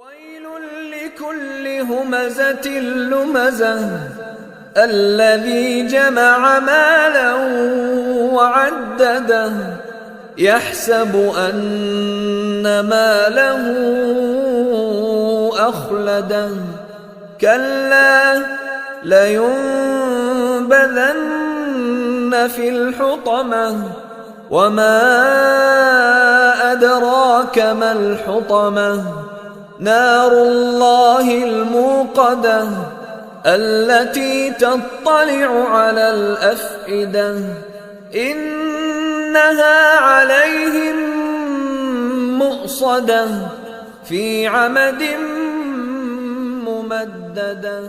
ويل لكل همزة لمزة الذي جمع مالا وعدده يحسب أن ماله أخلده كلا لينبذن في الحطمة وما أدراك ما الحطمة نار الله الموقدة التي تطلع على الأفئدة إنها عليهم مؤصدة في عمد ممددة.